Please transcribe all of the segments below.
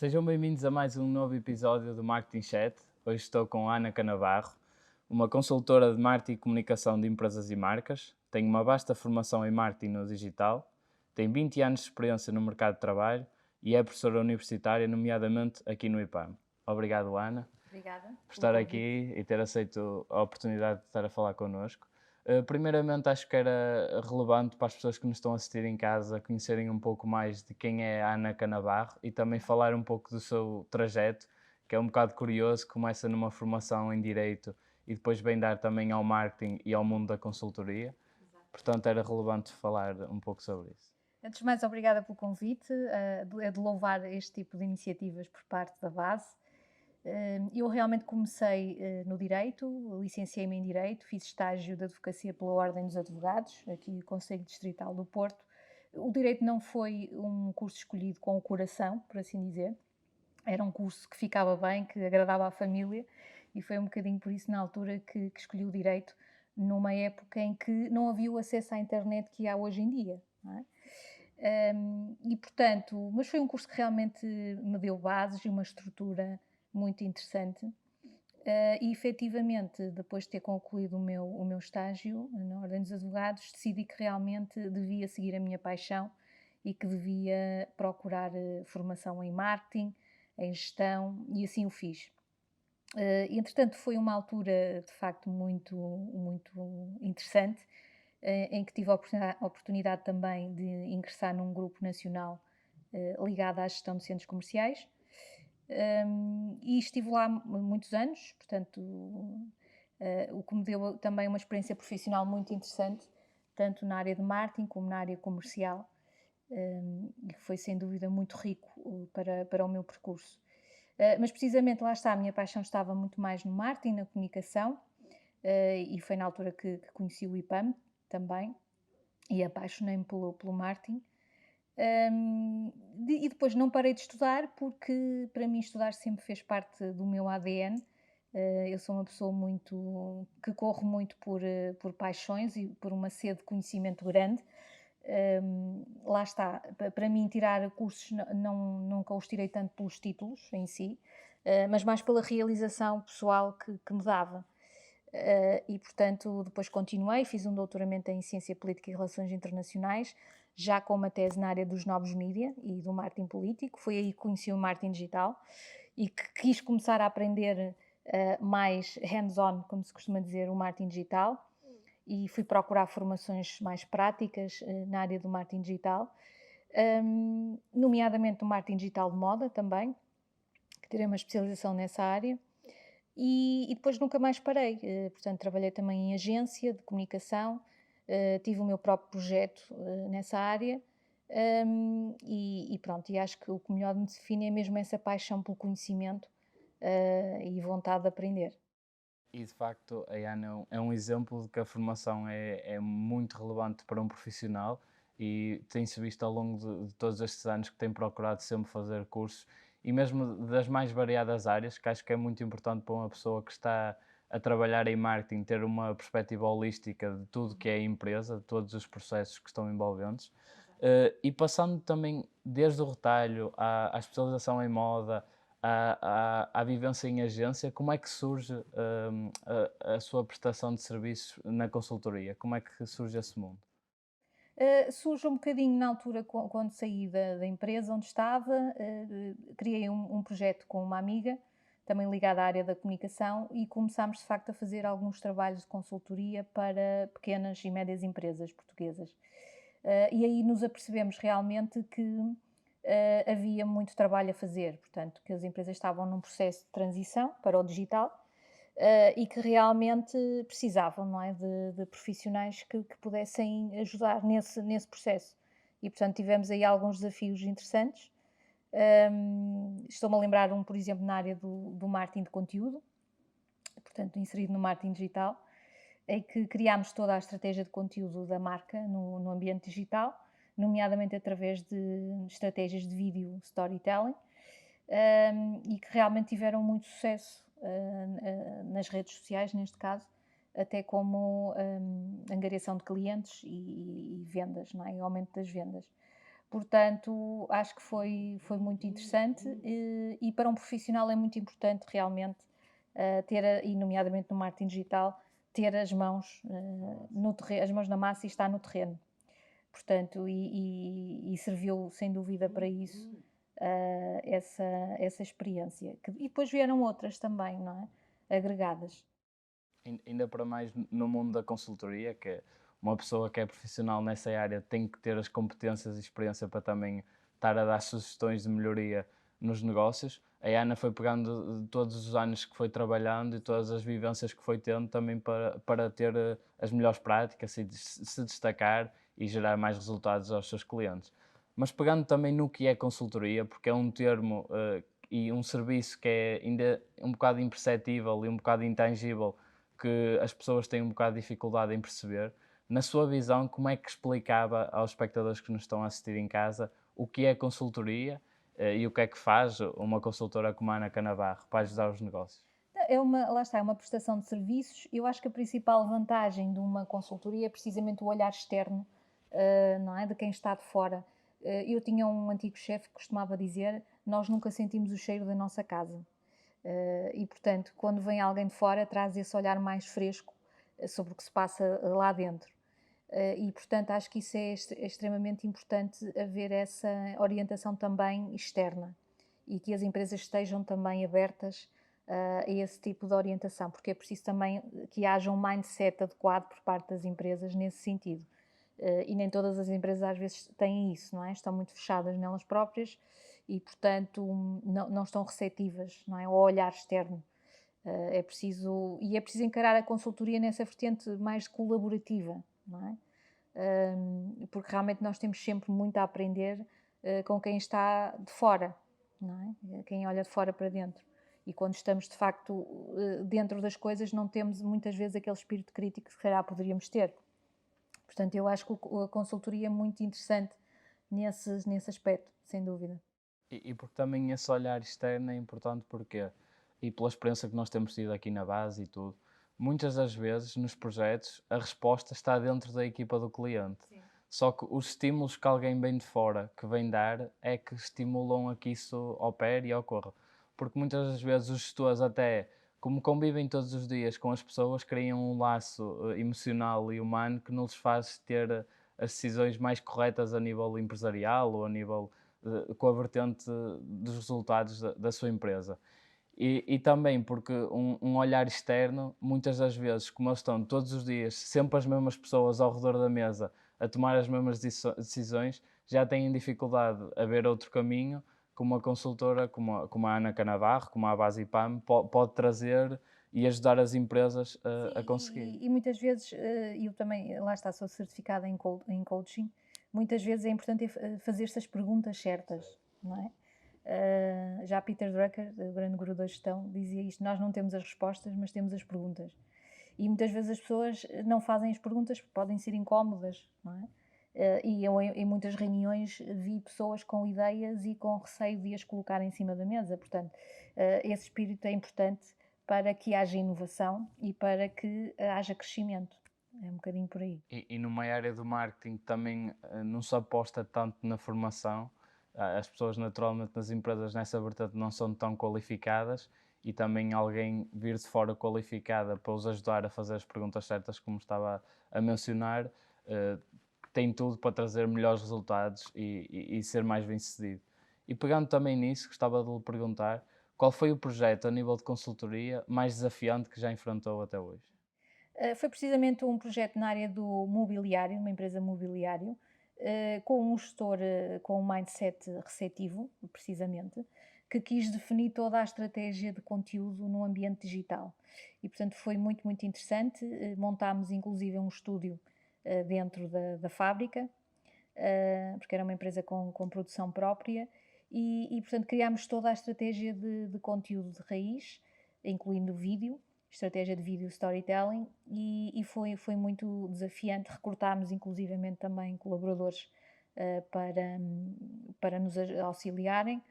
Sejam bem-vindos a mais um novo episódio do Marketing Chat. Hoje estou com a Ana Canavarro, uma consultora de marketing e comunicação de empresas e marcas. Tem uma vasta formação em marketing no digital, tem 20 anos de experiência no mercado de trabalho e é professora universitária, nomeadamente aqui no IPAM. Obrigado, Ana, Obrigada por pelo estar convite. aqui e ter aceito a oportunidade de estar a falar connosco. Primeiramente, acho que era relevante para as pessoas que nos estão a assistir em casa conhecerem um pouco mais de quem é a Ana Canavarro e também falar um pouco do seu trajeto, que é um bocado curioso, começa numa formação em Direito e depois vem dar também ao marketing e ao mundo da consultoria. Exato. Portanto, era relevante falar um pouco sobre isso. Antes de mais, obrigada pelo convite. É de louvar este tipo de iniciativas por parte da base. Eu realmente comecei no Direito, licenciei-me em Direito, fiz estágio de Advocacia pela Ordem dos Advogados, aqui no Conselho Distrital do Porto. O Direito não foi um curso escolhido com o coração, por assim dizer. Era um curso que ficava bem, que agradava à família, e foi um bocadinho por isso, na altura, que escolhi o Direito, numa época em que não havia o acesso à internet que há hoje em dia, não é? E portanto, mas foi um curso que realmente me deu bases e uma estrutura muito interessante. E efetivamente, depois de ter concluído o meu estágio na Ordem dos Advogados, decidi que realmente devia seguir a minha paixão e que devia procurar formação em marketing, em gestão, e assim o fiz. Entretanto, foi uma altura de facto muito interessante, em que tive a oportunidade também de ingressar num grupo nacional ligado à gestão de centros comerciais. E estive lá muitos anos, portanto, o que me deu também uma experiência profissional muito interessante, tanto na área de marketing como na área comercial, e que foi sem dúvida muito rico para o meu percurso. Mas precisamente lá está, a minha paixão estava muito mais no marketing, na comunicação, e foi na altura que conheci o IPAM também, e apaixonei-me pelo marketing. E depois não parei de estudar, porque para mim estudar sempre fez parte do meu ADN. Eu sou uma pessoa muito que corro muito por paixões e por uma sede de conhecimento grande. Lá está, para mim tirar cursos nunca os tirei tanto pelos títulos em si, mas mais pela realização pessoal que me dava. E portanto depois continuei, fiz um doutoramento em Ciência Política e Relações Internacionais, já com uma tese na área dos novos mídia e do marketing político. Foi aí que conheci o marketing digital e que quis começar a aprender mais hands-on, como se costuma dizer, o marketing digital, e fui procurar formações mais práticas na área do marketing digital, nomeadamente no marketing digital de moda também, que tirei uma especialização nessa área. E depois nunca mais parei. Portanto, trabalhei também em agência de comunicação, tive o meu próprio projeto nessa área. E pronto, e acho que o que melhor me define é mesmo essa paixão pelo conhecimento e vontade de aprender. E de facto, a Ana é um exemplo de que a formação é muito relevante para um profissional e tem-se visto ao longo de todos estes anos que tem procurado sempre fazer cursos e mesmo das mais variadas áreas, que acho que é muito importante para uma pessoa que está a trabalhar em marketing ter uma perspectiva holística de tudo que é a empresa, de todos os processos que estão envolventes. E passando também desde o retalho à especialização em moda, à vivência em agência, como é que surge a sua prestação de serviços na consultoria? Como é que surge esse mundo? Surge um bocadinho na altura quando saí da empresa onde estava, criei um projeto com uma amiga, também ligada à área da comunicação, e começámos de facto a fazer alguns trabalhos de consultoria para pequenas e médias empresas portuguesas. E aí nos apercebemos realmente que havia muito trabalho a fazer, portanto, que as empresas estavam num processo de transição para o digital, e que realmente precisavam, não é, de profissionais que pudessem ajudar nesse processo. E, portanto, tivemos aí alguns desafios interessantes. Estou-me a lembrar por exemplo, na área do marketing de conteúdo, portanto, inserido no marketing digital, em que criámos toda a estratégia de conteúdo da marca no ambiente digital, nomeadamente através de estratégias de vídeo storytelling, e que realmente tiveram muito sucesso nas redes sociais, neste caso, até como angariação de clientes e vendas, não é? E aumento das vendas. Portanto, acho que foi muito interessante, e para um profissional é muito importante realmente, ter, e nomeadamente no marketing digital, ter as mãos, no terreno, as mãos na massa e estar no terreno. Portanto, e serviu sem dúvida para isso, essa, essa experiência. E depois vieram outras também, não é? Agregadas. Ainda para mais no mundo da consultoria, que é uma pessoa que é profissional nessa área tem que ter as competências e experiência para também estar a dar sugestões de melhoria nos negócios. A Ana foi pegando de todos os anos que foi trabalhando e todas as vivências que foi tendo também para ter as melhores práticas e se destacar e gerar mais resultados aos seus clientes. Mas pegando também no que é consultoria, porque é um termo e um serviço que é ainda um bocado imperceptível e um bocado intangível, que as pessoas têm um bocado de dificuldade em perceber. Na sua visão, como é que explicava aos espectadores que nos estão a assistir em casa o que é consultoria e o que é que faz uma consultora como a Ana Canavarro para ajudar os negócios? Lá está, é uma prestação de serviços. Eu acho que a principal vantagem de uma consultoria é precisamente o olhar externo, não é? De quem está de fora. Eu tinha um antigo chefe que costumava dizer: nós nunca sentimos o cheiro da nossa casa. E, portanto, quando vem alguém de fora, traz esse olhar mais fresco sobre o que se passa lá dentro. E, portanto, acho que isso é extremamente importante, haver essa orientação também externa e que as empresas estejam também abertas a esse tipo de orientação, porque é preciso também que haja um mindset adequado por parte das empresas nesse sentido. E nem todas as empresas às vezes têm isso, não é? Estão muito fechadas nelas próprias e, portanto, não estão receptivas, não é? Ao olhar externo. É preciso encarar a consultoria nessa vertente mais colaborativa, não é? Porque realmente nós temos sempre muito a aprender com quem está de fora, não é? Quem olha de fora para dentro. E quando estamos de facto dentro das coisas, não temos muitas vezes aquele espírito crítico que se calhar poderíamos ter. Portanto, eu acho que a consultoria é muito interessante nesse aspecto, sem dúvida. E porque também esse olhar externo é importante porque, e pela experiência que nós temos tido aqui na base e tudo, muitas das vezes nos projetos a resposta está dentro da equipa do cliente. Sim. Só que os estímulos que alguém bem de fora que vem dar é que estimulam a que isso opere e ocorra. Porque muitas das vezes os gestores até, como convivem todos os dias com as pessoas, criam um laço emocional e humano que não lhes faz ter as decisões mais corretas a nível empresarial ou a nível com a vertente dos resultados da sua empresa. E também porque um olhar externo, muitas das vezes, como eles estão todos os dias, sempre as mesmas pessoas ao redor da mesa a tomar as mesmas decisões, já têm dificuldade a ver outro caminho, como uma consultora como a Ana Canavarro, como a Basipam, pode trazer e ajudar as empresas Sim, a conseguir. e muitas vezes, eu também, lá está, sou certificada em coaching, muitas vezes é importante fazer estas perguntas certas, não é? Já Peter Drucker, o grande guru da gestão, dizia isto: nós não temos as respostas, mas temos as perguntas. E muitas vezes as pessoas não fazem as perguntas porque podem ser incómodas, não é? E eu, em muitas reuniões, vi pessoas com ideias e com receio de as colocar em cima da mesa. Portanto, esse espírito é importante para que haja inovação e para que haja crescimento. É um bocadinho por aí. E numa área do marketing também não se aposta tanto na formação. As pessoas naturalmente nas empresas nessa vertente não são tão qualificadas e também alguém vir de fora qualificada para os ajudar a fazer as perguntas certas, como estava a mencionar, eh, tem tudo para trazer melhores resultados e ser mais bem sucedido. E pegando também nisso, gostava de lhe perguntar qual foi o projeto a nível de consultoria mais desafiante que já enfrentou até hoje? Foi precisamente um projeto na área do mobiliário, uma empresa mobiliário, com um gestor com um mindset receptivo, precisamente, que quis definir toda a estratégia de conteúdo no ambiente digital. E, portanto, foi muito, muito interessante. Montámos, inclusive, um estúdio dentro da fábrica, porque era uma empresa com produção própria, portanto, criámos toda a estratégia de conteúdo de raiz, incluindo vídeo, estratégia de vídeo storytelling, foi muito desafiante. Recrutámos inclusivamente também colaboradores para nos auxiliarem,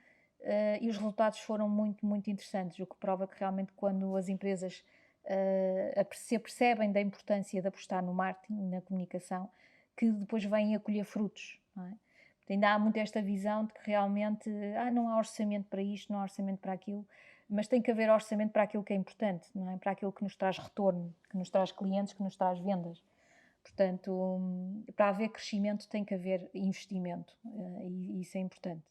e os resultados foram muito, muito interessantes, o que prova que realmente quando as empresas se apercebem da importância de apostar no marketing e na comunicação, que depois vêm a colher frutos, não é? Ainda há muito esta visão de que realmente não há orçamento para isto, não há orçamento para aquilo, mas tem que haver orçamento para aquilo que é importante, não é? Para aquilo que nos traz retorno, que nos traz clientes, que nos traz vendas. Portanto, para haver crescimento tem que haver investimento, e isso é importante.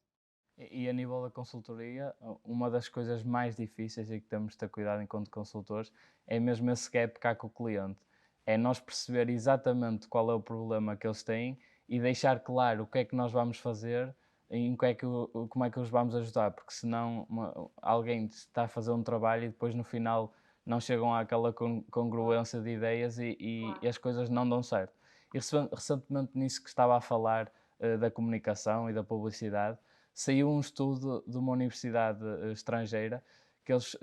E a nível da consultoria, uma das coisas mais difíceis e que temos de ter cuidado enquanto consultores é mesmo esse gap cá com o cliente. É nós perceber exatamente qual é o problema que eles têm e deixar claro o que é que nós vamos fazer e como é que os vamos ajudar, porque senão alguém está a fazer um trabalho e depois no final não chegam àquela congruência de ideias e as coisas não dão certo. E recentemente nisso que estava a falar, da comunicação e da publicidade, saiu um estudo de uma universidade estrangeira que eles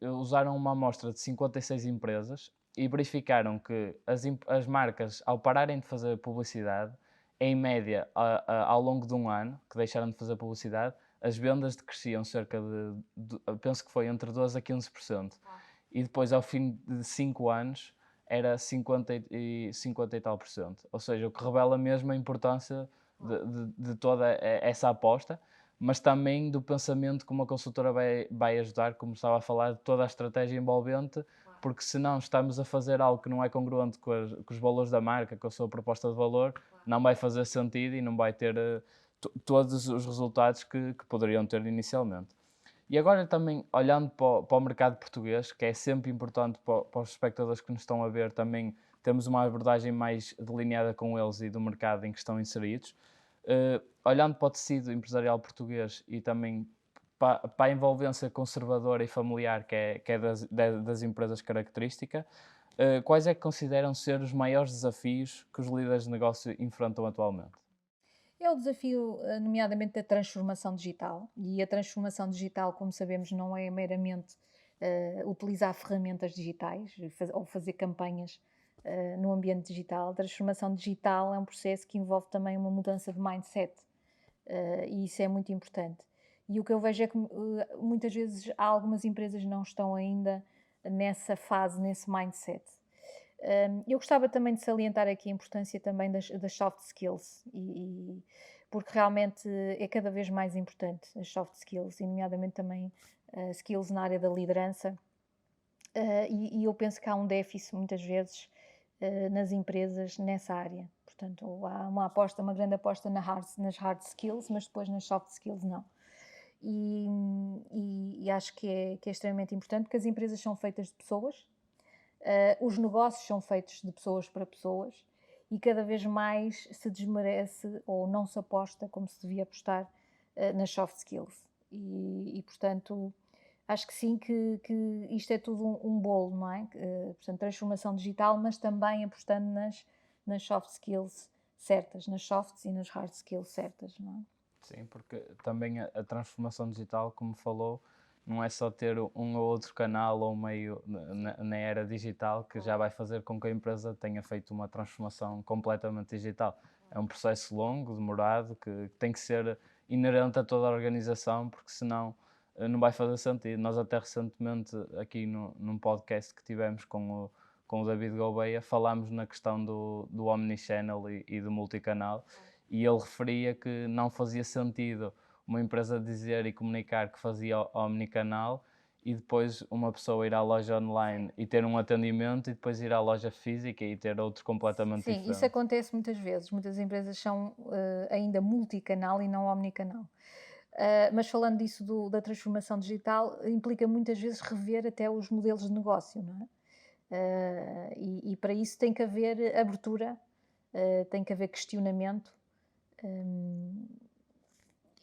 usaram uma amostra de 56 empresas e verificaram que as marcas, ao pararem de fazer publicidade, em média, ao longo de um ano, que deixaram de fazer publicidade, as vendas decresciam cerca penso que foi entre 12% a 15%. E depois, ao fim de 5 anos, era 50 e tal por cento. Ou seja, o que revela mesmo a importância de toda essa aposta, mas também do pensamento que uma consultora vai ajudar, como estava a falar, de toda a estratégia envolvente, porque senão estamos a fazer algo que não é congruente com os valores da marca, com a sua proposta de valor, não vai fazer sentido e não vai ter todos os resultados que poderiam ter inicialmente. E agora também, olhando para o mercado português, que é sempre importante para os espectadores que nos estão a ver, também temos uma abordagem mais delineada com eles e do mercado em que estão inseridos. Olhando para o tecido empresarial português e também para a envolvência conservadora e familiar que é das empresas característica, quais é que consideram ser os maiores desafios que os líderes de negócio enfrentam atualmente? É o desafio, nomeadamente, da transformação digital. E a transformação digital, como sabemos, não é meramente utilizar ferramentas digitais ou fazer campanhas no ambiente digital. A transformação digital é um processo que envolve também uma mudança de mindset, e isso é muito importante. E o que eu vejo é que muitas vezes há algumas empresas que não estão ainda nessa fase, nesse mindset. Eu gostava também de salientar aqui a importância também das soft skills, porque realmente é cada vez mais importante as soft skills, e nomeadamente também skills na área da liderança. E eu penso que há um déficit muitas vezes nas empresas nessa área. Portanto, há uma grande aposta nas hard skills, mas depois nas soft skills não. E acho que é extremamente importante, porque as empresas são feitas de pessoas. Os negócios são feitos de pessoas para pessoas e cada vez mais se desmerece ou não se aposta como se devia apostar nas soft skills. Portanto, acho que sim, que isto é tudo um bolo, não é? Portanto, transformação digital, mas também apostando nas soft skills certas, nas softs e nas hard skills certas, não é? Sim, porque também a transformação digital, como falou, não é só ter um ou outro canal ou meio na era digital que já vai fazer com que a empresa tenha feito uma transformação completamente digital. É um processo longo, demorado, que tem que ser inerente a toda a organização, porque senão não vai fazer sentido. Nós até recentemente, aqui num podcast que tivemos com o David Gouveia, falámos na questão do omnichannel e do multicanal, e ele referia que não fazia sentido uma empresa dizer e comunicar que fazia omnicanal e depois uma pessoa ir à loja online e ter um atendimento e depois ir à loja física e ter outro completamente Sim, isso diferente. acontece muitas vezes. Muitas empresas são ainda multicanal e não omnicanal. Mas falando disso da transformação digital, implica muitas vezes rever até os modelos de negócio, não é? E para isso tem que haver abertura, tem que haver questionamento, hum,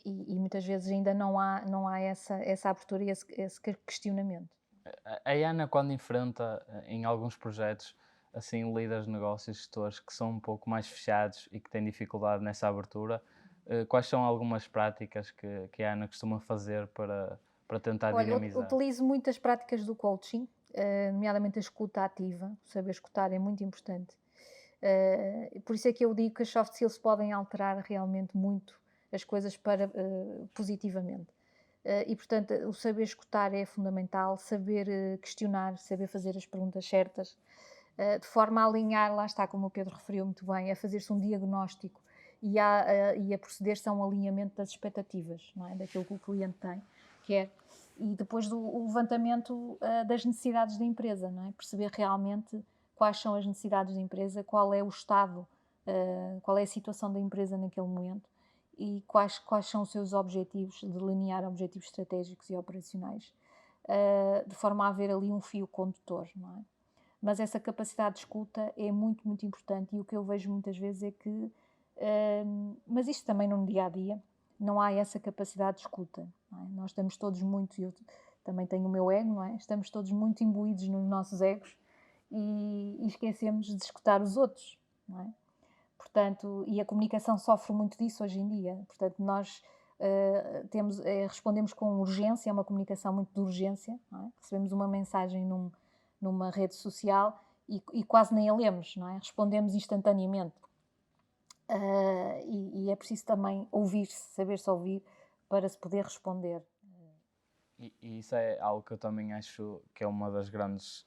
e muitas vezes ainda não há essa abertura e esse questionamento. A Ana, quando enfrenta em alguns projetos assim líderes de negócios, gestores que são um pouco mais fechados e que têm dificuldade nessa abertura, quais são algumas práticas que a Ana costuma fazer para tentar Olha, eu dinamizar? utilizo muitas práticas do coaching, nomeadamente a escuta ativa. Saber escutar é muito importante. Por isso é que eu digo que as soft skills podem alterar realmente muito as coisas para positivamente. E portanto, o saber escutar é fundamental, saber questionar, saber fazer as perguntas certas, de forma a alinhar, lá está, como o Pedro referiu muito bem, a fazer-se um diagnóstico e a proceder-se a um alinhamento das expectativas, não é? Daquilo que o cliente tem, quer. E depois do o levantamento das necessidades da empresa, não é? Perceber realmente quais são as necessidades da empresa, qual é o estado, qual é a situação da empresa naquele momento e quais são os seus objetivos, delinear objetivos estratégicos e operacionais, de forma a haver ali um fio condutor, não é? Mas essa capacidade de escuta é muito, muito importante e o que eu vejo muitas vezes é que, mas isto também no dia a dia, não há essa capacidade de escuta, não é? Nós estamos todos muito, eu também tenho o meu ego, não é? Estamos todos muito imbuídos nos nossos egos e esquecemos de escutar os outros, não é? Portanto, e a comunicação sofre muito disso hoje em dia. Portanto, nós respondemos com urgência, é uma comunicação muito de urgência, não é? Recebemos uma mensagem numa rede social e quase nem a lemos, não é? Respondemos instantaneamente. E é preciso também ouvir-se, saber-se ouvir para se poder responder. E isso é algo que eu também acho que é uma das grandes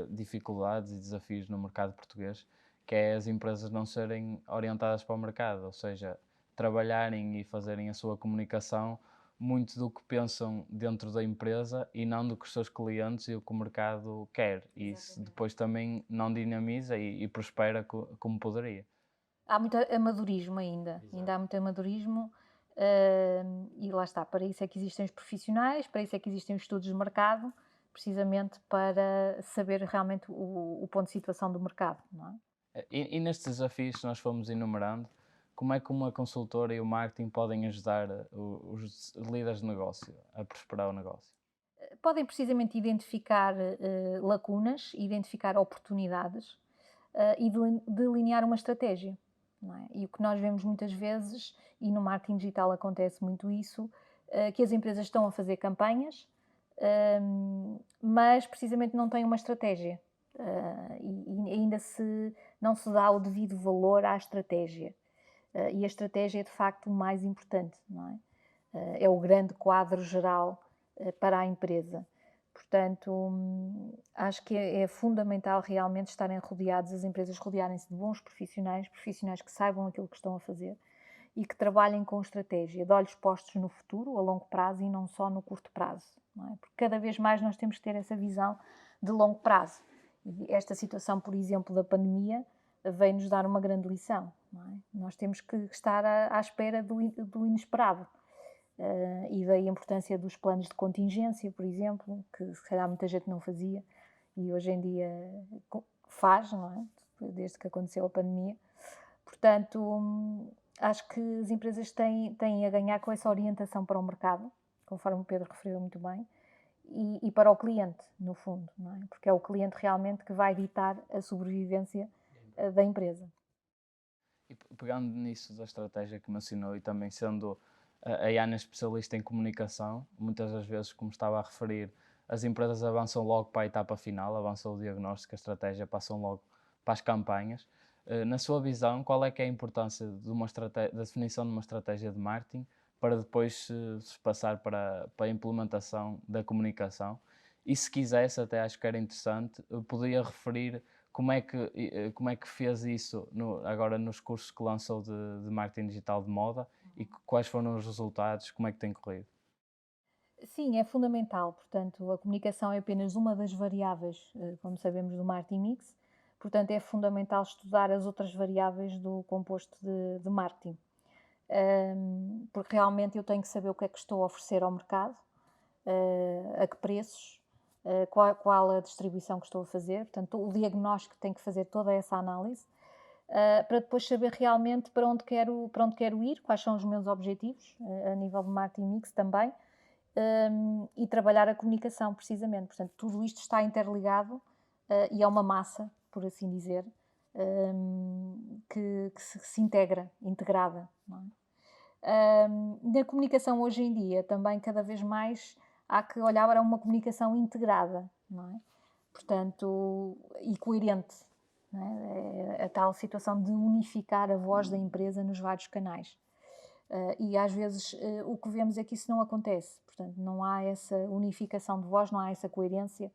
dificuldades e desafios no mercado português, que é as empresas não serem orientadas para o mercado, ou seja, trabalharem e fazerem a sua comunicação muito do que pensam dentro da empresa e não do que os seus clientes e o que o mercado quer. E isso Exatamente. depois também não dinamiza e prospera como poderia. Há muito amadorismo ainda, Exato. há muito amadorismo, e lá está, para isso é que existem os profissionais, para isso é que existem os estudos de mercado, precisamente para saber realmente o ponto de situação do mercado, não é? E nestes desafios que nós fomos enumerando, como é que uma consultora e o marketing podem ajudar os líderes de negócio a prosperar o negócio? Podem precisamente identificar lacunas, identificar oportunidades e delinear uma estratégia, não é? E o que nós vemos muitas vezes, e no marketing digital acontece muito isso, que as empresas estão a fazer campanhas, mas precisamente não têm uma estratégia. E ainda não se dá o devido valor à estratégia. E a estratégia é de facto o mais importante, não é? É o grande quadro geral para a empresa. Portanto, acho que é fundamental realmente estarem rodeados, as empresas rodearem-se de bons profissionais, profissionais que saibam aquilo que estão a fazer e que trabalhem com estratégia, de olhos postos no futuro, a longo prazo e não só no curto prazo, não é? Porque cada vez mais nós temos que ter essa visão de longo prazo. E esta situação, por exemplo, da pandemia, veio-nos dar uma grande lição, não é? Nós temos que estar à espera do inesperado. E daí a importância dos planos de contingência, por exemplo, que se calhar muita gente não fazia e hoje em dia faz, não é? Desde que aconteceu a pandemia. Portanto, acho que as empresas têm a ganhar com essa orientação para o mercado, conforme o Pedro referiu muito bem, e para o cliente, no fundo, não é? Porque é o cliente realmente que vai ditar a sobrevivência da empresa. E pegando nisso da estratégia que mencionou e também sendo a Ana especialista em comunicação, muitas das vezes, como estava a referir, as empresas avançam logo para a etapa final, avançam o diagnóstico, a estratégia, passam logo para as campanhas. Na sua visão, qual é que é a importância da definição de uma estratégia de marketing para depois se passar para a implementação da comunicação? E se quisesse, até acho que era interessante, poderia referir como é que fez isso agora nos cursos que lançou de marketing digital de moda e quais foram os resultados, como é que tem corrido? Sim, é fundamental. Portanto, a comunicação é apenas uma das variáveis, como sabemos, do marketing mix. Portanto, é fundamental estudar as outras variáveis do composto de marketing. Porque realmente eu tenho que saber o que é que estou a oferecer ao mercado, a que preços, qual a distribuição que estou a fazer. Portanto, o diagnóstico tem que fazer toda essa análise, para depois saber realmente para onde quero ir, quais são os meus objetivos, a nível de marketing mix também, e trabalhar a comunicação, precisamente. Portanto, tudo isto está interligado e é uma massa, por assim dizer, que se integra, integrada. Não é? Na comunicação hoje em dia, também cada vez mais há que olhar para uma comunicação integrada, não é? Portanto, e coerente. Não é? É a tal situação de unificar a voz da empresa nos vários canais. E às vezes o que vemos é que isso não acontece, portanto, não há essa unificação de voz, não há essa coerência.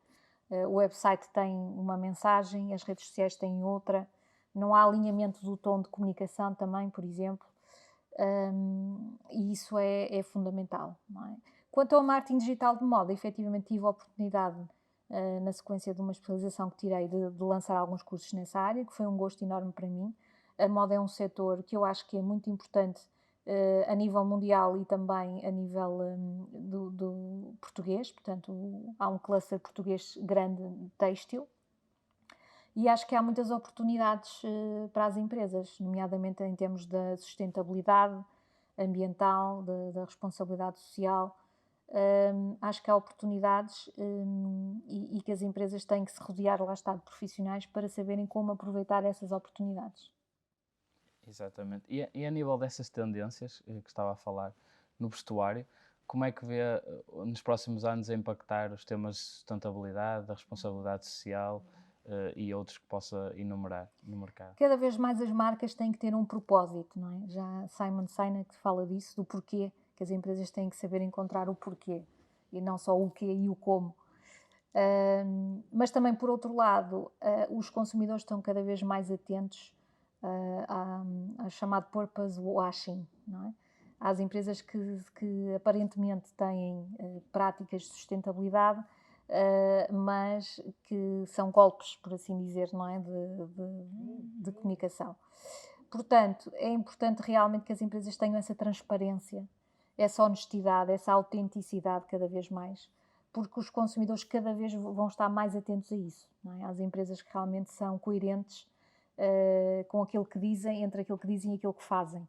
O website tem uma mensagem, as redes sociais têm outra, não há alinhamento do tom de comunicação também, por exemplo, e isso é fundamental, não é? Quanto ao marketing digital de moda, efetivamente tive a oportunidade, na sequência de uma especialização que tirei, de lançar alguns cursos nessa área, que foi um gosto enorme para mim. A moda é um setor que eu acho que é muito importante, a nível mundial e também a nível do português, portanto há um cluster português grande de têxtil, e acho que há muitas oportunidades para as empresas, nomeadamente em termos da sustentabilidade ambiental, da responsabilidade social. Acho que há oportunidades e que as empresas têm que se rodear, lá está, de profissionais para saberem como aproveitar essas oportunidades. Exatamente. E a nível dessas tendências que estava a falar no vestuário, como é que vê nos próximos anos a impactar os temas de sustentabilidade, da responsabilidade social e outros que possa enumerar no mercado? Cada vez mais as marcas têm que ter um propósito, não é? Já Simon Sinek fala disso, do porquê, que as empresas têm que saber encontrar o porquê e não só o quê e o como. Mas também, por outro lado, os consumidores estão cada vez mais atentos ao chamado purpose washing, não é? Às empresas que aparentemente têm práticas de sustentabilidade, mas que são golpes, por assim dizer, não é? De comunicação. Portanto, é importante realmente que as empresas tenham essa transparência, essa honestidade, essa autenticidade cada vez mais, porque os consumidores cada vez vão estar mais atentos a isso, não é? Às empresas que realmente são coerentes com aquilo que dizem, entre aquilo que dizem e aquilo que fazem.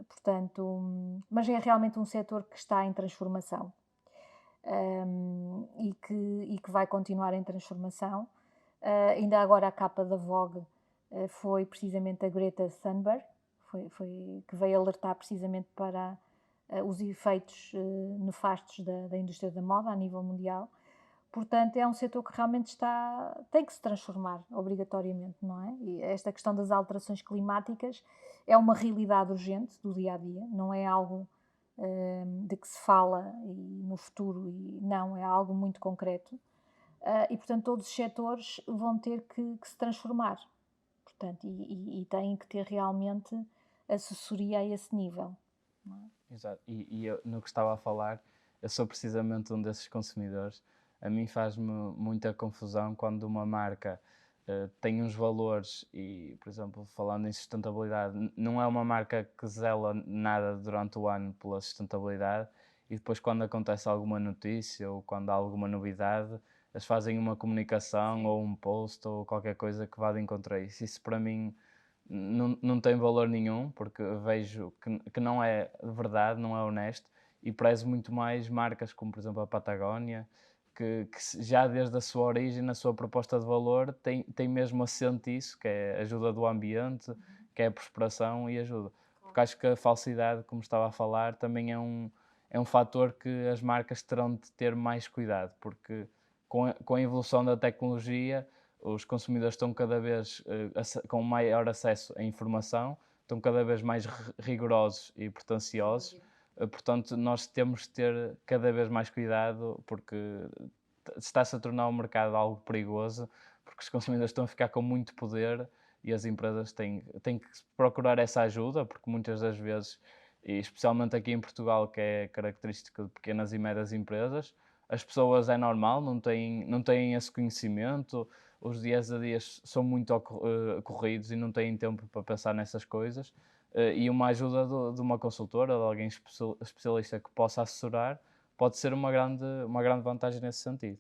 Portanto, mas é realmente um setor que está em transformação e que vai continuar em transformação. Ainda agora a capa da Vogue foi precisamente a Greta Thunberg, que veio alertar precisamente para os efeitos nefastos da indústria da moda a nível mundial. Portanto, é um setor que realmente tem que se transformar obrigatoriamente, não é? E esta questão das alterações climáticas é uma realidade urgente do dia a dia, não é algo de que se fala no futuro, e não, é algo muito concreto. E, portanto, todos os setores vão ter que se transformar, portanto, e têm que ter realmente assessoria a esse nível, não é? Exato. E eu, no que estava a falar, eu sou precisamente um desses consumidores. A mim faz-me muita confusão quando uma marca tem uns valores e, por exemplo, falando em sustentabilidade, não é uma marca que zela nada durante o ano pela sustentabilidade e depois quando acontece alguma notícia ou quando há alguma novidade, eles fazem uma comunicação ou um post ou qualquer coisa que vá de encontro a isso. Isso para mim não tem valor nenhum, porque vejo que não é verdade, não é honesto, e prezo muito mais marcas como, por exemplo, a Patagónia, que já desde a sua origem, na sua proposta de valor, tem mesmo assente isso, que é ajuda do ambiente, que é a prosperação e ajuda. Porque acho que a falsidade, como estava a falar, também é um fator que as marcas terão de ter mais cuidado, porque com a evolução da tecnologia, os consumidores estão cada vez com maior acesso à informação, estão cada vez mais rigorosos e pretenciosos, portanto nós temos de ter cada vez mais cuidado porque está-se a tornar o mercado algo perigoso, porque os consumidores estão a ficar com muito poder e as empresas têm que procurar essa ajuda, porque muitas das vezes, e especialmente aqui em Portugal, que é característica de pequenas e médias empresas, as pessoas é normal, não têm esse conhecimento, os dias a dias são muito corridos e não têm tempo para pensar nessas coisas. E uma ajuda de uma consultora, de alguém especialista que possa assessorar, pode ser uma grande vantagem nesse sentido.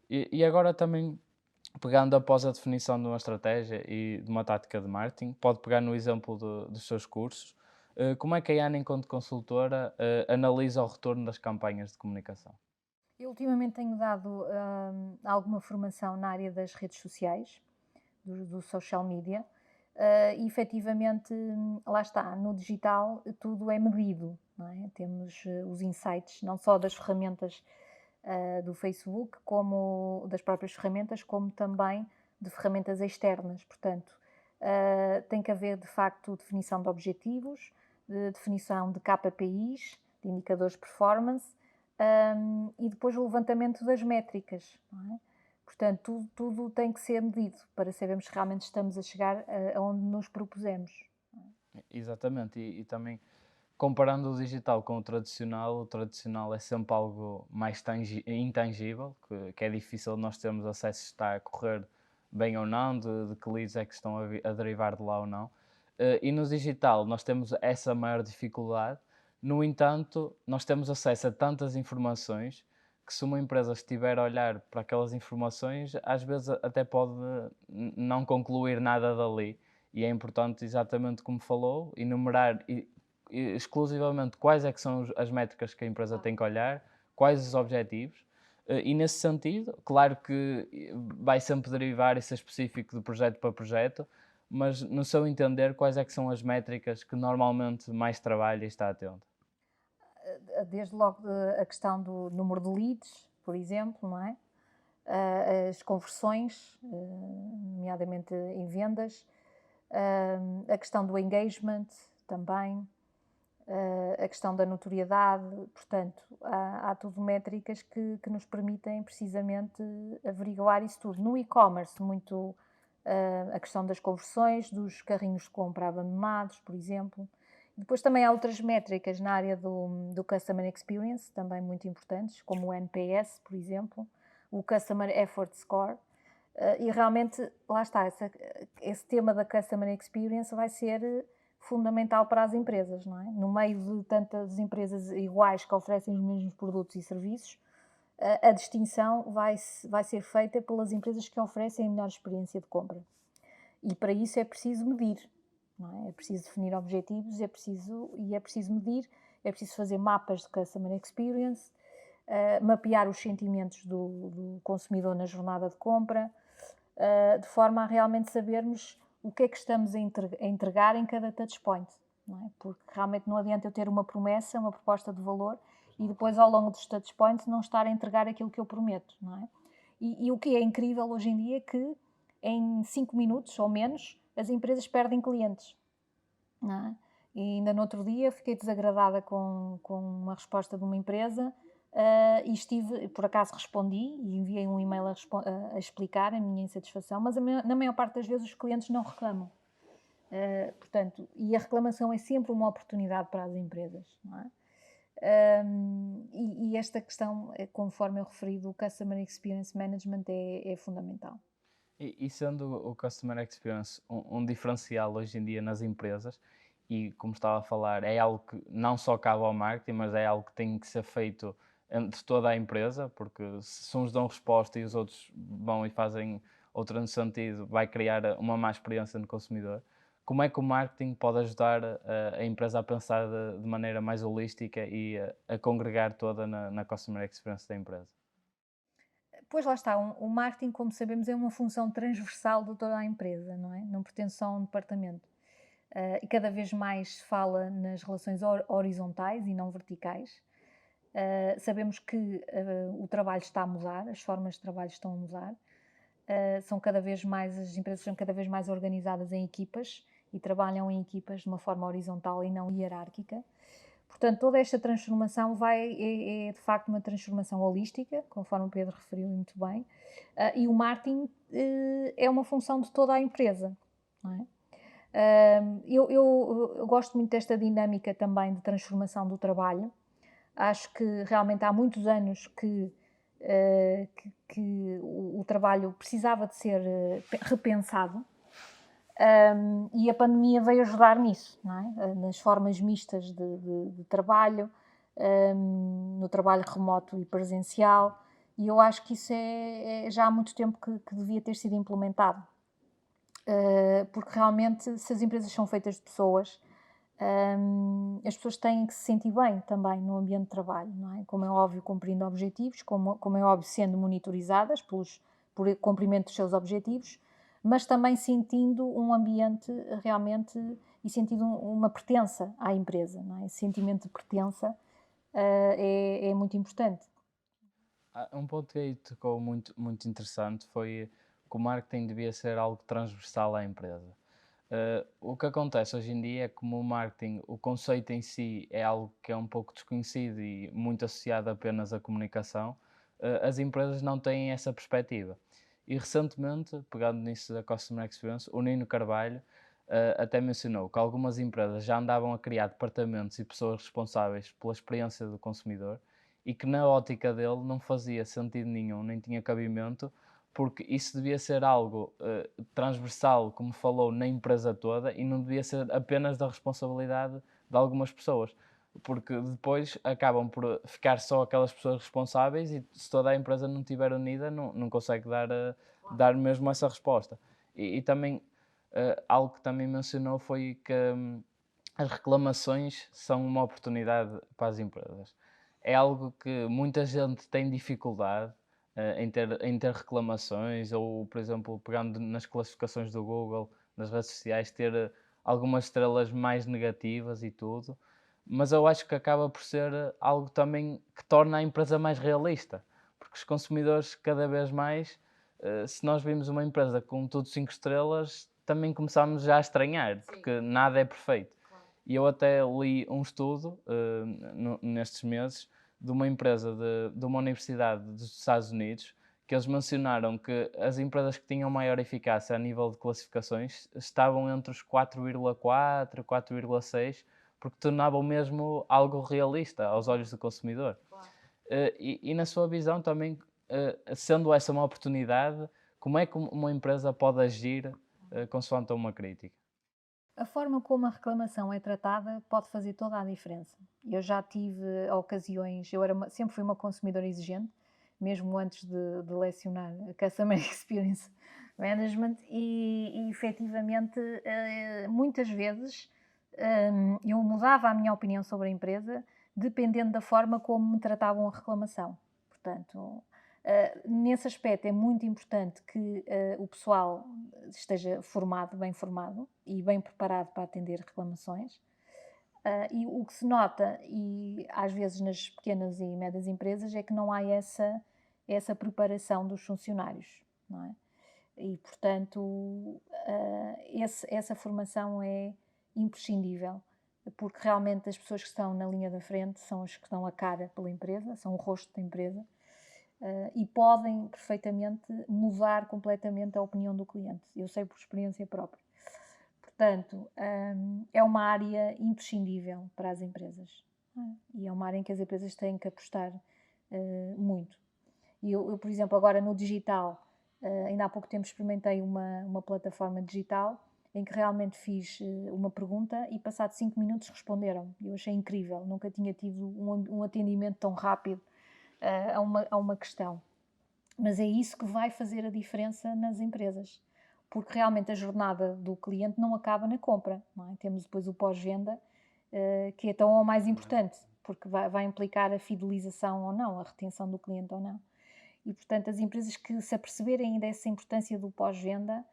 E agora também, pegando após a definição de uma estratégia e de uma tática de marketing, pode pegar no exemplo dos seus cursos. Como é que a Ana, enquanto consultora, analisa o retorno das campanhas de comunicação? Eu ultimamente tenho dado alguma formação na área das redes sociais, do social media, e efetivamente, lá está, no digital tudo é medido, não é? Temos os insights, não só das ferramentas do Facebook, como das próprias ferramentas, como também de ferramentas externas. Portanto, tem que haver de facto definição de objetivos, de definição de KPIs, de indicadores de performance, e depois o levantamento das métricas, não é? Portanto, tudo tem que ser medido para sabermos se realmente estamos a chegar aonde nos propusemos. Exatamente, e também comparando o digital com o tradicional é sempre algo mais intangível, que é difícil nós termos acesso se está a correr bem ou não, de que leads é que estão a derivar de lá ou não. E no digital nós temos essa maior dificuldade, no entanto, nós temos acesso a tantas informações que se uma empresa estiver a olhar para aquelas informações, às vezes até pode não concluir nada dali. E é importante, exatamente como falou, enumerar exclusivamente quais é que são as métricas que a empresa tem que olhar, quais os objetivos, e nesse sentido, claro que vai sempre derivar e ser específico de projeto para projeto, mas no seu entender, quais é que são as métricas que normalmente mais trabalha e está atento? Desde logo a questão do número de leads, por exemplo, não é? As conversões, nomeadamente em vendas, a questão do engagement também, a questão da notoriedade, portanto, há tudo métricas que nos permitem precisamente averiguar isso tudo. No e-commerce, muito a questão das conversões, dos carrinhos de compra abandonados, por exemplo. Depois também há outras métricas na área do Customer Experience, também muito importantes, como o NPS, por exemplo, o Customer Effort Score. E realmente, lá está, esse tema da Customer Experience vai ser fundamental para as empresas, não é? No meio de tantas empresas iguais que oferecem os mesmos produtos e serviços, a distinção vai ser feita pelas empresas que oferecem a melhor experiência de compra. E para isso é preciso medir, não é? É preciso definir objetivos, é preciso medir, é preciso fazer mapas de Customer Experience, mapear os sentimentos do consumidor na jornada de compra, de forma a realmente sabermos o que é que estamos a entregar em cada touchpoint, não é? Porque realmente não adianta eu ter uma promessa, uma proposta de valor e depois ao longo dos touchpoints não estar a entregar aquilo que eu prometo, não é? E o que é incrível hoje em dia é que em 5 minutos ou menos as empresas perdem clientes, não é? E ainda no outro dia fiquei desagradada com uma resposta de uma empresa e por acaso respondi e enviei um e-mail a explicar a minha insatisfação, mas na maior parte das vezes os clientes não reclamam. Portanto, e a reclamação é sempre uma oportunidade para as empresas, não é? E esta questão, conforme eu referi, do Customer Experience Management é fundamental. E sendo o Customer Experience um diferencial hoje em dia nas empresas, e como estava a falar, é algo que não só cabe ao marketing, mas é algo que tem que ser feito entre toda a empresa, porque se uns dão resposta e os outros vão e fazem outra no sentido, vai criar uma má experiência no consumidor. Como é que o marketing pode ajudar a empresa a pensar de maneira mais holística e a congregar toda na Customer Experience da empresa? Pois lá está, o marketing, como sabemos, é uma função transversal de toda a empresa, não é? Não pertence só a um departamento. E cada vez mais se fala nas relações horizontais e não verticais. Sabemos que o trabalho está a mudar, as formas de trabalho estão a mudar. As empresas são cada vez mais organizadas em equipas e trabalham em equipas de uma forma horizontal e não hierárquica. Portanto, toda esta transformação é de facto uma transformação holística, conforme o Pedro referiu muito bem, e o marketing é uma função de toda a empresa, não é? Eu gosto muito desta dinâmica também de transformação do trabalho. Acho que realmente há muitos anos que o trabalho precisava de ser repensado. E a pandemia veio ajudar nisso, não é? Nas formas mistas de trabalho, no trabalho remoto e presencial, e eu acho que isso é já há muito tempo que devia ter sido implementado. Porque realmente, se as empresas são feitas de pessoas, as pessoas têm que se sentir bem também no ambiente de trabalho, não é? Como é óbvio, cumprindo objetivos, como é óbvio, sendo monitorizadas por cumprimento dos seus objetivos, mas também sentindo um ambiente realmente e sentindo uma pertença à empresa, não é? Esse sentimento de pertença é muito importante. Um ponto que aí tocou muito interessante foi que o marketing devia ser algo transversal à empresa. O que acontece hoje em dia é que, como o marketing, o conceito em si é algo que é um pouco desconhecido e muito associado apenas à comunicação, as empresas não têm essa perspectiva. E recentemente, pegando nisso da Customer Experience, o Nino Carvalho até mencionou que algumas empresas já andavam a criar departamentos e pessoas responsáveis pela experiência do consumidor e que na ótica dele não fazia sentido nenhum, nem tinha cabimento, porque isso devia ser algo transversal, como falou, na empresa toda e não devia ser apenas da responsabilidade de algumas pessoas, porque depois acabam por ficar só aquelas pessoas responsáveis e se toda a empresa não estiver unida não consegue dar mesmo essa resposta. E também algo que também mencionou foi que as reclamações são uma oportunidade para as empresas. É algo que muita gente tem dificuldade em ter reclamações ou, por exemplo, pegando nas classificações do Google, nas redes sociais, ter algumas estrelas mais negativas e tudo, mas eu acho que acaba por ser algo também que torna a empresa mais realista, porque os consumidores cada vez mais, se nós vimos uma empresa com tudo 5 estrelas, também começamos já a estranhar, porque nada é perfeito. E eu até li um estudo nestes meses de uma empresa de uma universidade dos Estados Unidos que eles mencionaram que as empresas que tinham maior eficácia a nível de classificações estavam entre os 4,4 e 4,6, porque tornavam mesmo algo realista aos olhos do consumidor. E na sua visão também, sendo essa uma oportunidade, como é que uma empresa pode agir consoante uma crítica? A forma como a reclamação é tratada pode fazer toda a diferença. Eu já tive ocasiões, sempre fui uma consumidora exigente, mesmo antes de lecionar a Customer Experience Management, e efetivamente, muitas vezes, eu mudava a minha opinião sobre a empresa dependendo da forma como me tratavam a reclamação. Portanto, nesse aspecto é muito importante que o pessoal esteja formado, bem formado e bem preparado para atender reclamações. E o que se nota, e às vezes nas pequenas e médias empresas, é que não há essa preparação dos funcionários, não é? E, portanto, essa formação é imprescindível, porque realmente as pessoas que estão na linha da frente são as que dão a cara pela empresa, são o rosto da empresa, e podem perfeitamente mudar completamente a opinião do cliente. Eu sei por experiência própria. Portanto, é uma área imprescindível para as empresas. E é uma área em que as empresas têm que apostar muito. E eu, por exemplo, agora no digital, ainda há pouco tempo experimentei uma plataforma digital em que realmente fiz uma pergunta e passado 5 minutos responderam. Eu achei incrível, nunca tinha tido um atendimento tão rápido a uma questão. Mas é isso que vai fazer a diferença nas empresas, porque realmente a jornada do cliente não acaba na compra, não é? Temos depois o pós-venda, que é tão ou mais importante, porque vai implicar a fidelização ou não, a retenção do cliente ou não. E, portanto, as empresas que se aperceberem dessa importância do pós-venda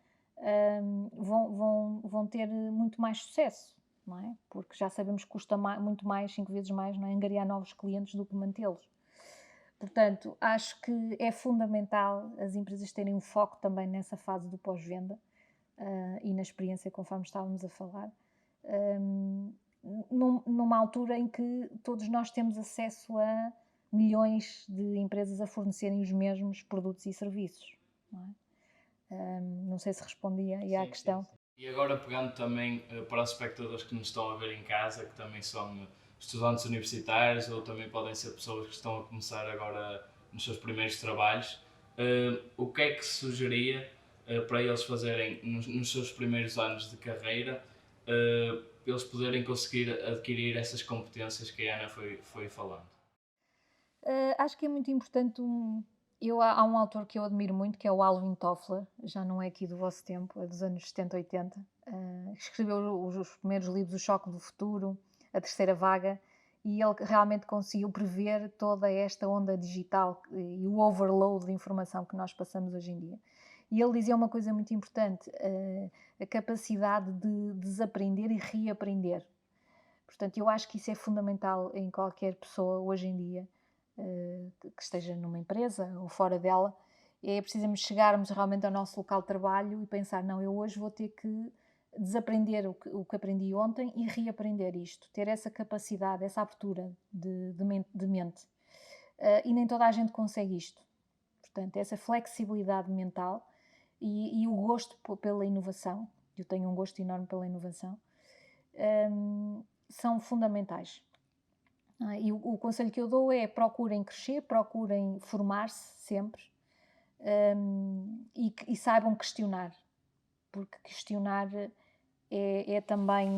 vão ter muito mais sucesso, não é? Porque já sabemos que custa muito mais, 5 vezes mais, não é? Angariar novos clientes do que mantê-los. Portanto, acho que é fundamental as empresas terem um foco também nessa fase do pós-venda e na experiência, conforme estávamos a falar, numa altura em que todos nós temos acesso a milhões de empresas a fornecerem os mesmos produtos e serviços. Não é? Não sei se respondi aí à questão. Sim. E agora pegando também para os espectadores que nos estão a ver em casa, que também são estudantes universitários ou também podem ser pessoas que estão a começar agora nos seus primeiros trabalhos, o que é que sugeria para eles fazerem nos seus primeiros anos de carreira, eles poderem conseguir adquirir essas competências que a Ana foi falando? Acho que é muito importante há um autor que eu admiro muito, que é o Alvin Toffler, já não é aqui do vosso tempo, é dos anos 70, 80, escreveu os primeiros livros, O Choque do Futuro, A Terceira Vaga, e ele realmente conseguiu prever toda esta onda digital e o overload de informação que nós passamos hoje em dia. E ele dizia uma coisa muito importante, a capacidade de desaprender e reaprender. Portanto, eu acho que isso é fundamental em qualquer pessoa hoje em dia, que esteja numa empresa ou fora dela. É precisamos chegarmos realmente ao nosso local de trabalho e pensar, não, eu hoje vou ter que desaprender o que aprendi ontem e reaprender isto. Ter essa capacidade, essa abertura de mente. E nem toda a gente consegue isto. Portanto, essa flexibilidade mental e o gosto pela inovação, eu tenho um gosto enorme pela inovação, são fundamentais. E o conselho que eu dou é procurem crescer, procurem formar-se sempre, e saibam questionar, porque questionar é também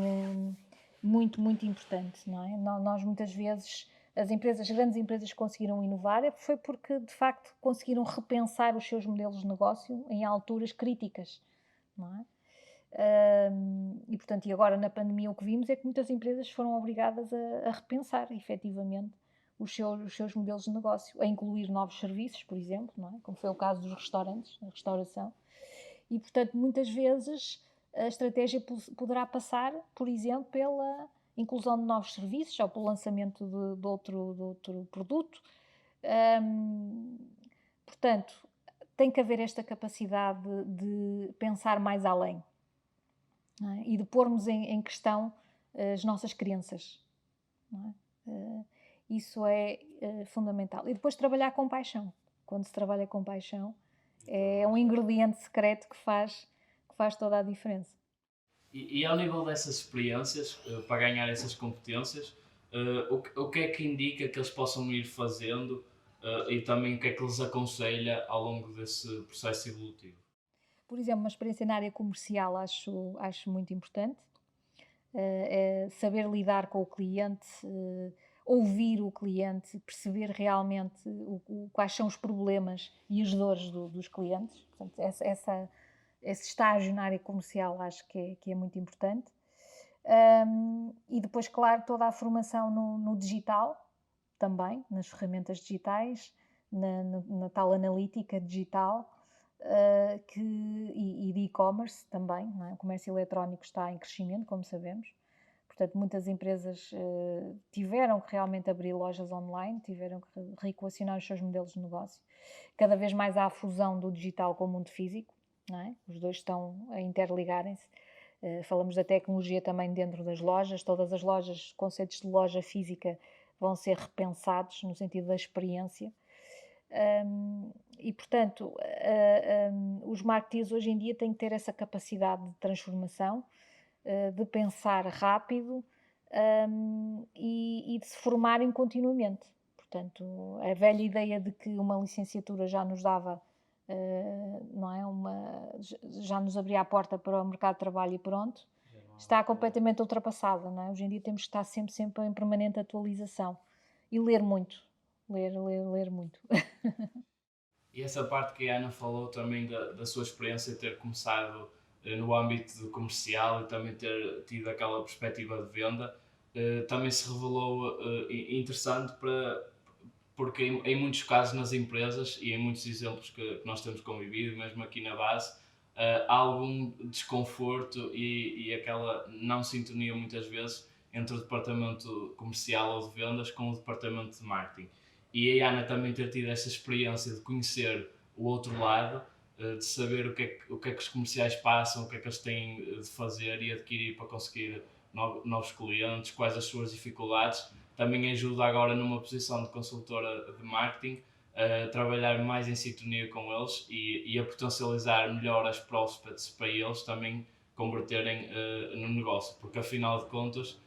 muito, muito importante, não é? Nós muitas vezes, as grandes empresas que conseguiram inovar foi porque de facto conseguiram repensar os seus modelos de negócio em alturas críticas, não é? E portanto, e agora na pandemia o que vimos é que muitas empresas foram obrigadas a repensar efetivamente os seus modelos de negócio, a incluir novos serviços, por exemplo, não é? Como foi o caso dos restaurantes, da restauração. E portanto, muitas vezes a estratégia poderá passar, por exemplo, pela inclusão de novos serviços ou pelo lançamento de outro produto. Portanto, tem que haver esta capacidade de pensar mais além, não é? E de pormos em questão as nossas crenças, não é? Isso é fundamental. E depois trabalhar com paixão. Quando se trabalha com paixão, é um ingrediente secreto que faz toda a diferença. E ao nível dessas experiências, para ganhar essas competências, o que é que indica que eles possam ir fazendo, e também o que é que lhes aconselha ao longo desse processo evolutivo? Por exemplo, uma experiência na área comercial acho muito importante. Saber lidar com o cliente, ouvir o cliente, perceber realmente quais são os problemas e as dores dos clientes. Portanto, esse estágio na área comercial acho que é muito importante. E depois, claro, toda a formação no digital, também, nas ferramentas digitais, na tal analítica digital, e de e-commerce também, não é? O comércio eletrónico está em crescimento, como sabemos. Portanto, muitas empresas tiveram que realmente abrir lojas online, tiveram que reequacionar os seus modelos de negócio. Cada vez mais há a fusão do digital com o mundo físico, não é? Os dois estão a interligarem-se. Falamos da tecnologia também dentro das lojas. Todas as lojas, conceitos de loja física vão ser repensados no sentido da experiência. E, portanto, os marketeers hoje em dia têm que ter essa capacidade de transformação, de pensar rápido, e de se formarem continuamente. Portanto, a velha ideia de que uma licenciatura já nos dava, não é, já nos abria a porta para o mercado de trabalho e pronto, está completamente ultrapassada, não é? Hoje em dia temos que estar sempre em permanente atualização e ler muito, ler muito. E essa parte que a Ana falou também da sua experiência ter começado no âmbito comercial e também ter tido aquela perspectiva de venda, também se revelou interessante porque em muitos casos nas empresas e em muitos exemplos que nós temos convivido, mesmo aqui na base, há algum desconforto e aquela não sintonia muitas vezes entre o departamento comercial ou de vendas com o departamento de marketing. E a Ana também ter tido essa experiência de conhecer o outro lado, de saber o que é que os comerciais passam, o que é que eles têm de fazer e adquirir para conseguir novos clientes, quais as suas dificuldades, também ajuda agora numa posição de consultora de marketing a trabalhar mais em sintonia com eles e a potencializar melhor as prospects para eles também converterem no negócio, porque afinal de contas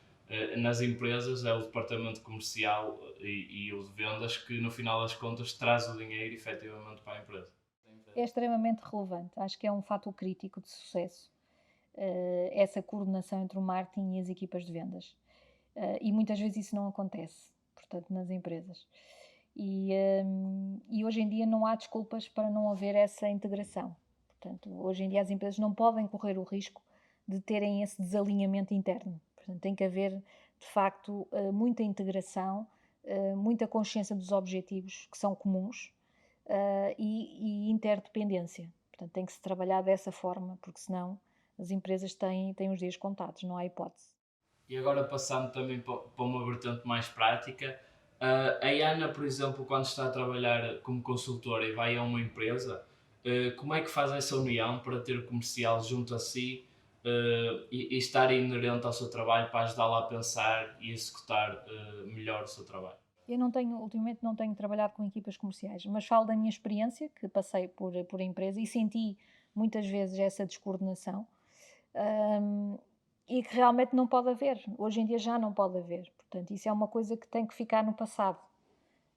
nas empresas é o departamento comercial e o de vendas que no final das contas traz o dinheiro efetivamente para a empresa. É extremamente relevante, acho que é um fator crítico de sucesso, essa coordenação entre o marketing e as equipas de vendas. E muitas vezes isso não acontece, portanto, nas empresas. E hoje em dia não há desculpas para não haver essa integração. Portanto, hoje em dia as empresas não podem correr o risco de terem esse desalinhamento interno. Portanto, tem que haver, de facto, muita integração, muita consciência dos objetivos que são comuns, e interdependência. Portanto, tem que se trabalhar dessa forma, porque senão as empresas têm os dias contados, não há hipótese. E agora passando também para uma vertente mais prática, a Ana, por exemplo, quando está a trabalhar como consultora e vai a uma empresa, como é que faz essa união para ter o comercial junto a si, e estar inerente ao seu trabalho para ajudá-la a pensar e executar melhor o seu trabalho? Eu não tenho, ultimamente não tenho trabalhado com equipas comerciais, mas falo da minha experiência, que passei por empresa e senti muitas vezes essa descoordenação, hum, e que realmente não pode haver. Hoje em dia já não pode haver. Portanto, isso é uma coisa que tem que ficar no passado,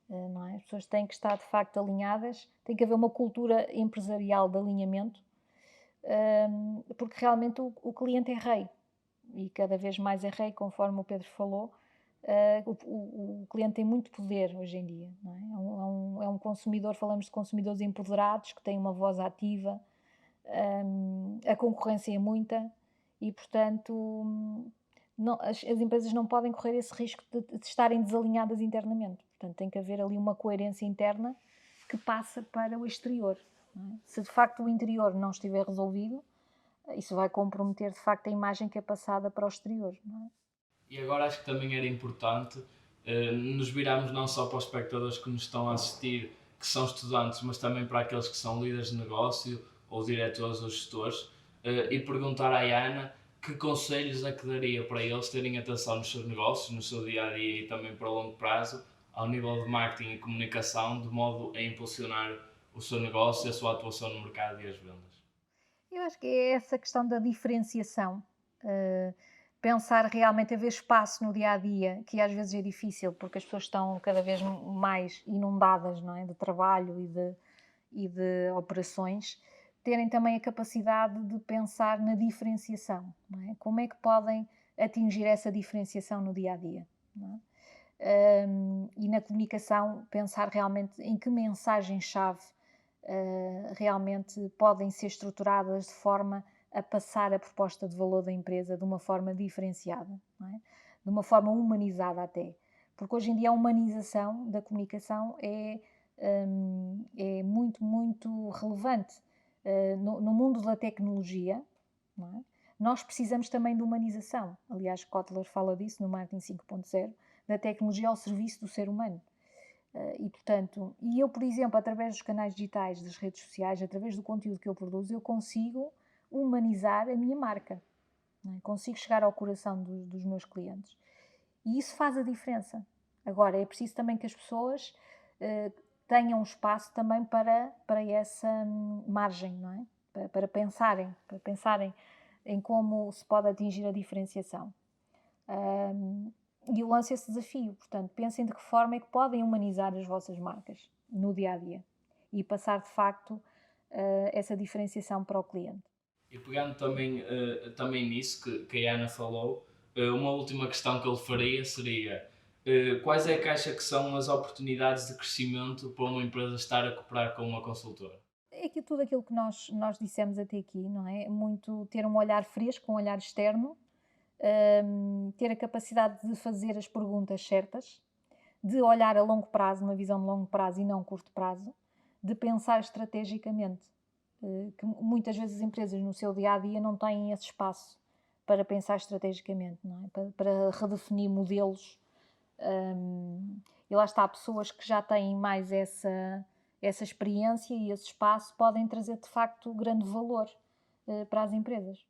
não é? As pessoas têm que estar de facto alinhadas, tem que haver uma cultura empresarial de alinhamento, porque realmente o cliente é rei e cada vez mais é rei, conforme o Pedro falou. O cliente tem muito poder hoje em dia, não é? É um consumidor, falamos de consumidores empoderados que têm uma voz ativa, a concorrência é muita e, portanto, as empresas não podem correr esse risco de estarem desalinhadas internamente. Portanto, tem que haver ali uma coerência interna que passa para o exterior. Não é? Se de facto o interior não estiver resolvido, isso vai comprometer de facto a imagem que é passada para o exterior. Não é? E agora acho que também era importante nos virarmos não só para os espectadores que nos estão a assistir, que são estudantes, mas também para aqueles que são líderes de negócio, ou diretores ou gestores, e perguntar à Ana que conselhos é que daria para eles terem atenção nos seus negócios, no seu dia a dia e também para longo prazo, ao nível de marketing e comunicação, de modo a impulsionar o seu negócio, a sua atuação no mercado e as vendas. Eu acho que é essa questão da diferenciação. eh, Pensar realmente, haver espaço no dia a dia, que às vezes é difícil, porque as pessoas estão cada vez mais inundadas, não é? De trabalho e de operações, terem também a capacidade de pensar na diferenciação, não é? Como é que podem atingir essa diferenciação no dia a dia, não é? E na comunicação, pensar realmente em que mensagens-chave realmente podem ser estruturadas de forma a passar a proposta de valor da empresa de uma forma diferenciada, não é? De uma forma humanizada até. Porque hoje em dia a humanização da comunicação é muito, muito relevante. No mundo da tecnologia, não é? Nós precisamos também de humanização. Aliás, Kotler fala disso no Marketing 5.0, da tecnologia ao serviço do ser humano. E portanto, eu, por exemplo, através dos canais digitais, das redes sociais, através do conteúdo que eu produzo, eu consigo humanizar a minha marca, não é? Consigo chegar ao coração dos meus clientes. E isso faz a diferença. Agora, é preciso também que as pessoas tenham espaço também para essa margem, não é? Para pensarem em como se pode atingir a diferenciação. E eu lanço esse desafio. Portanto, pensem de que forma é que podem humanizar as vossas marcas no dia a dia e passar de facto essa diferenciação para o cliente. E pegando também nisso que a Ana falou, uma última questão que eu lhe faria seria quais é que acha que são as oportunidades de crescimento para uma empresa estar a cooperar com uma consultora? É que tudo aquilo que nós dissemos até aqui, não é? Muito ter um olhar fresco, um olhar externo, ter a capacidade de fazer as perguntas certas, de olhar a longo prazo, uma visão de longo prazo e não curto prazo, de pensar estrategicamente, que muitas vezes as empresas no seu dia a dia não têm esse espaço para pensar estrategicamente, não é? Para redefinir modelos. E lá está, pessoas que já têm mais essa experiência e esse espaço podem trazer de facto grande valor para as empresas.